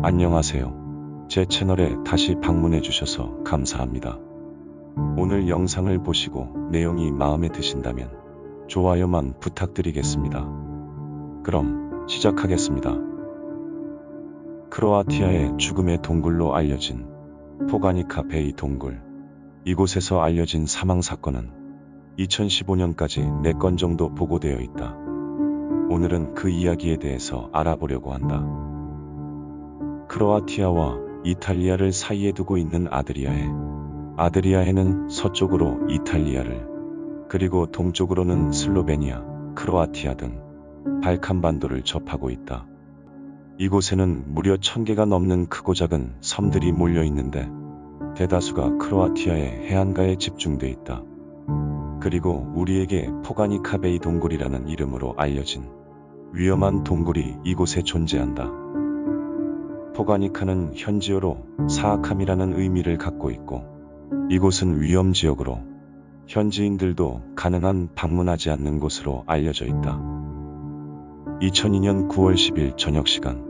안녕하세요. 제 채널에 다시 방문해 주셔서 감사합니다. 오늘 영상을 보시고 내용이 마음에 드신다면 좋아요만 부탁드리겠습니다. 그럼 시작하겠습니다. 크로아티아의 죽음의 동굴로 알려진 포가니카 베이 동굴. 이곳에서 알려진 사망 사건은 2015년까지 4건 정도 보고되어 있다. 오늘은 그 이야기에 대해서 알아보려고 한다. 크로아티아와 이탈리아를 사이에 두고 있는 아드리아해. 아드리아해는 서쪽으로 이탈리아를, 그리고 동쪽으로는 슬로베니아, 크로아티아 등 발칸반도를 접하고 있다. 이곳에는 무려 1000개가 넘는 크고 작은 섬들이 몰려 있는데 대다수가 크로아티아의 해안가에 집중돼 있다. 그리고 우리에게 포가니카 베이 동굴이라는 이름으로 알려진 위험한 동굴이 이곳에 존재한다. 포가니카는 현지어로 사악함이라는 의미를 갖고 있고 이곳은 위험지역으로 현지인들도 가능한 방문하지 않는 곳으로 알려져 있다. 2002년 9월 10일 저녁 시간,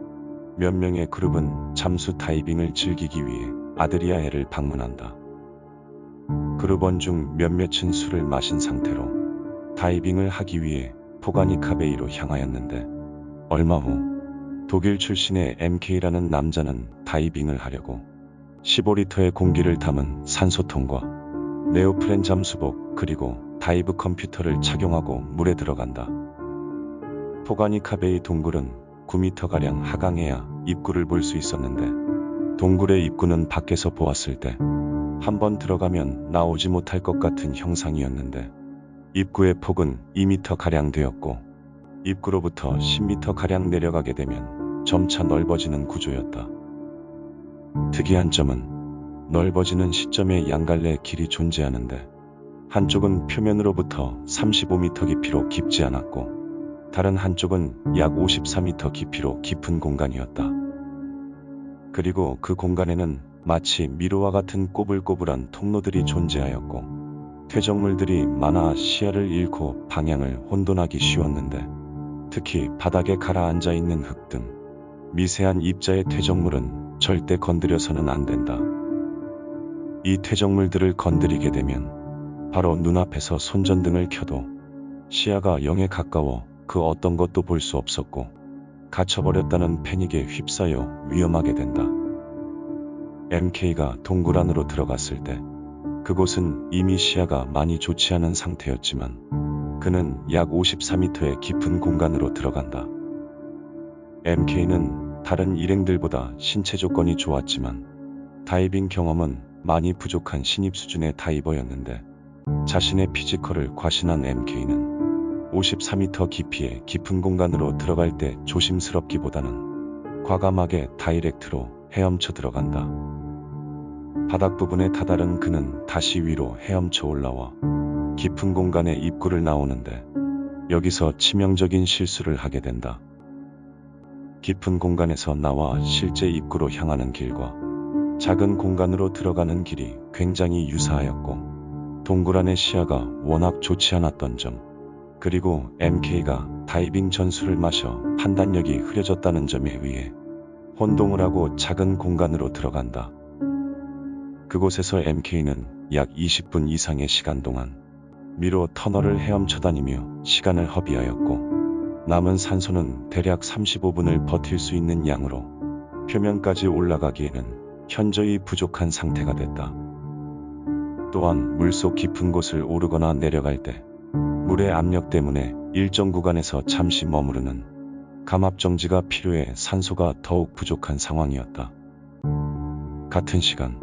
몇 명의 그룹은 잠수 다이빙을 즐기기 위해 아드리아해를 방문한다. 그룹원 중 몇몇은 술을 마신 상태로 다이빙을 하기 위해 포가니카 베이로 향하였는데 얼마 후 독일 출신의 MK라는 남자는 다이빙을 하려고 15리터의 공기를 담은 산소통과 네오프렌 잠수복 그리고 다이브 컴퓨터를 착용하고 물에 들어간다. 포가니카 베이 동굴은 9m가량 하강해야 입구를 볼 수 있었는데 동굴의 입구는 밖에서 보았을 때 한번 들어가면 나오지 못할 것 같은 형상이었는데 입구의 폭은 2m가량 되었고 입구로부터 10m가량 내려가게 되면 점차 넓어지는 구조였다. 특이한 점은 넓어지는 시점에 양갈래 길이 존재하는데 한쪽은 표면으로부터 35m 깊이로 깊지 않았고 다른 한쪽은 약 54m 깊이로 깊은 공간이었다. 그리고 그 공간에는 마치 미로와 같은 꼬불꼬불한 통로들이 존재하였고 퇴적물들이 많아 시야를 잃고 방향을 혼돈하기 쉬웠는데 특히 바닥에 가라앉아 있는 흙 등 미세한 입자의 퇴적물은 절대 건드려서는 안 된다. 이 퇴적물들을 건드리게 되면 바로 눈앞에서 손전등을 켜도 시야가 0에 가까워 그 어떤 것도 볼 수 없었고 갇혀버렸다는 패닉에 휩싸여 위험하게 된다. MK가 동굴 안으로 들어갔을 때 그곳은 이미 시야가 많이 좋지 않은 상태였지만 그는 약 54m의 깊은 공간으로 들어간다. MK는 다른 일행들보다 신체 조건이 좋았지만 다이빙 경험은 많이 부족한 신입 수준의 다이버였는데 자신의 피지컬을 과신한 MK는 54m 깊이의 깊은 공간으로 들어갈 때 조심스럽기보다는 과감하게 다이렉트로 헤엄쳐 들어간다. 바닥 부분에 다다른 그는 다시 위로 헤엄쳐 올라와 깊은 공간의 입구를 나오는데 여기서 치명적인 실수를 하게 된다. 깊은 공간에서 나와 실제 입구로 향하는 길과 작은 공간으로 들어가는 길이 굉장히 유사하였고 동굴 안의 시야가 워낙 좋지 않았던 점 그리고 MK가 다이빙 전술을 마셔 판단력이 흐려졌다는 점에 의해 혼동을 하고 작은 공간으로 들어간다. 그곳에서 MK는 약 20분 이상의 시간 동안 미로 터널을 헤엄쳐 다니며 시간을 허비하였고 남은 산소는 대략 35분을 버틸 수 있는 양으로 표면까지 올라가기에는 현저히 부족한 상태가 됐다. 또한 물속 깊은 곳을 오르거나 내려갈 때 물의 압력 때문에 일정 구간에서 잠시 머무르는 감압정지가 필요해 산소가 더욱 부족한 상황이었다. 같은 시간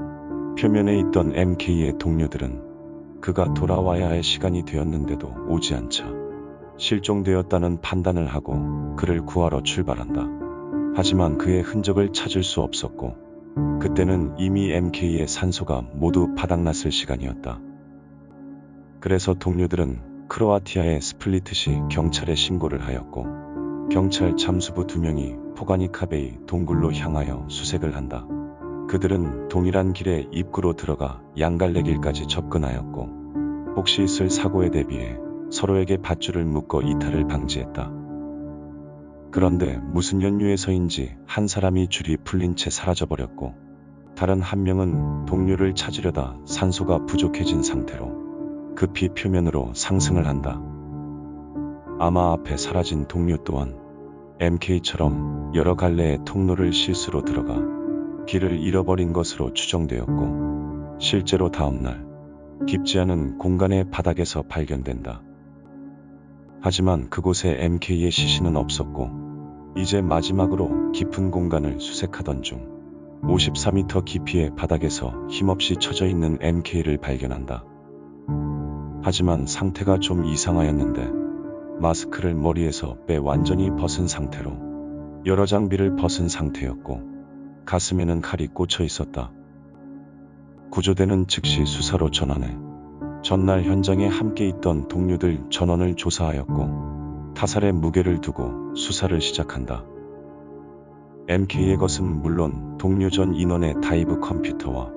표면에 있던 MK의 동료들은 그가 돌아와야 할 시간이 되었는데도 오지 않자 실종되었다는 판단을 하고 그를 구하러 출발한다. 하지만 그의 흔적을 찾을 수 없었고 그때는 이미 MK의 산소가 모두 바닥났을 시간이었다. 그래서 동료들은 크로아티아의 스플리트시 경찰에 신고를 하였고 경찰 잠수부 2명이 포가니카 베이 동굴로 향하여 수색을 한다. 그들은 동일한 길의 입구로 들어가 양갈래 길까지 접근하였고 혹시 있을 사고에 대비해 서로에게 밧줄을 묶어 이탈을 방지했다. 그런데 무슨 연유에서인지 한 사람이 줄이 풀린 채 사라져버렸고 다른 한 명은 동료를 찾으려다 산소가 부족해진 상태로 급히 표면으로 상승을 한다. 아마 앞에 사라진 동료 또한 MK처럼 여러 갈래의 통로를 실수로 들어가 길을 잃어버린 것으로 추정되었고 실제로 다음날 깊지 않은 공간의 바닥에서 발견된다. 하지만 그곳에 MK의 시신은 없었고 이제 마지막으로 깊은 공간을 수색하던 중 54m 깊이의 바닥에서 힘없이 처져 있는 MK를 발견한다. 하지만 상태가 좀 이상하였는데 마스크를 머리에서 빼 완전히 벗은 상태로 여러 장비를 벗은 상태였고 가슴에는 칼이 꽂혀 있었다. 구조대는 즉시 수사로 전환해 전날 현장에 함께 있던 동료들 전원을 조사하였고 타살의 무게를 두고 수사를 시작한다. MK의 것은 물론 동료 전 인원의 다이브 컴퓨터와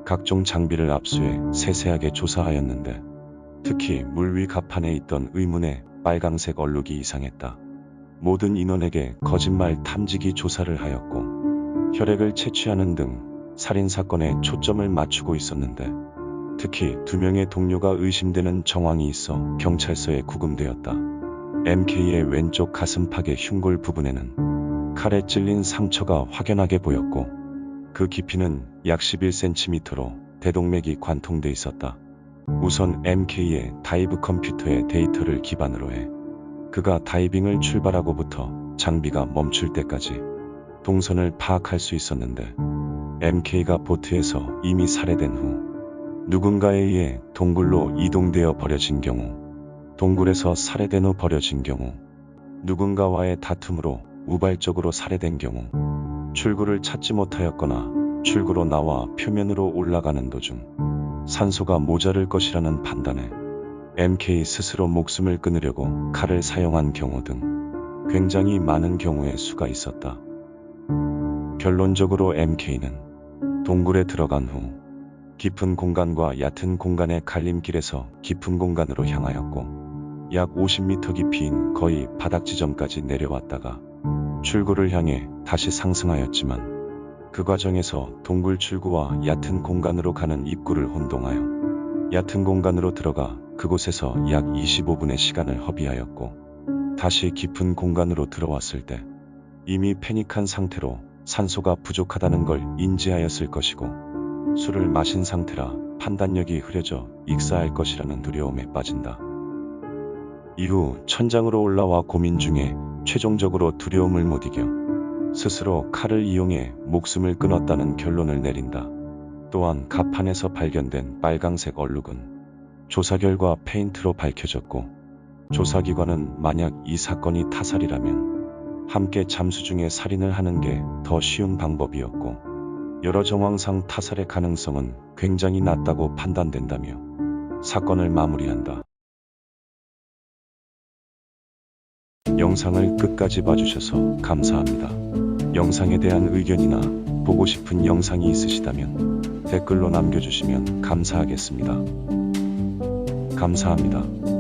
각종 장비를 압수해 세세하게 조사하였는데 특히 물 위 갑판에 있던 의문의 빨강색 얼룩이 이상했다. 모든 인원에게 거짓말 탐지기 조사를 하였고 혈액을 채취하는 등 살인사건에 초점을 맞추고 있었는데 특히 2명의 동료가 의심되는 정황이 있어 경찰서에 구금되었다. MK의 왼쪽 가슴팍의 흉골 부분에는 칼에 찔린 상처가 확연하게 보였고 그 깊이는 약 11cm로 대동맥이 관통돼 있었다. 우선 MK의 다이브 컴퓨터의 데이터를 기반으로 해 그가 다이빙을 출발하고부터 장비가 멈출 때까지 동선을 파악할 수 있었는데 MK가 보트에서 이미 살해된 후 누군가에 의해 동굴로 이동되어 버려진 경우, 동굴에서 살해된 후 버려진 경우, 누군가와의 다툼으로 우발적으로 살해된 경우, 출구를 찾지 못하였거나 출구로 나와 표면으로 올라가는 도중 산소가 모자랄 것이라는 판단에 MK 스스로 목숨을 끊으려고 칼을 사용한 경우 등 굉장히 많은 경우의 수가 있었다. 결론적으로 MK는 동굴에 들어간 후 깊은 공간과 얕은 공간의 갈림길에서 깊은 공간으로 향하였고 약 50m 깊이인 거의 바닥 지점까지 내려왔다가 출구를 향해 다시 상승하였지만 그 과정에서 동굴 출구와 얕은 공간으로 가는 입구를 혼동하여 얕은 공간으로 들어가 그곳에서 약 25분의 시간을 허비하였고 다시 깊은 공간으로 들어왔을 때 이미 패닉한 상태로 산소가 부족하다는 걸 인지하였을 것이고 술을 마신 상태라 판단력이 흐려져 익사할 것이라는 두려움에 빠진다. 이후 천장으로 올라와 고민 중에 최종적으로 두려움을 못 이겨 스스로 칼을 이용해 목숨을 끊었다는 결론을 내린다. 또한 갑판에서 발견된 빨강색 얼룩은 조사 결과 페인트로 밝혀졌고 조사기관은 만약 이 사건이 타살이라면 함께 잠수 중에 살인을 하는 게 더 쉬운 방법이었고 여러 정황상 타살의 가능성은 굉장히 낮다고 판단된다며 사건을 마무리한다. 영상을 끝까지 봐주셔서 감사합니다. 영상에 대한 의견이나 보고 싶은 영상이 있으시다면 댓글로 남겨주시면 감사하겠습니다. 감사합니다.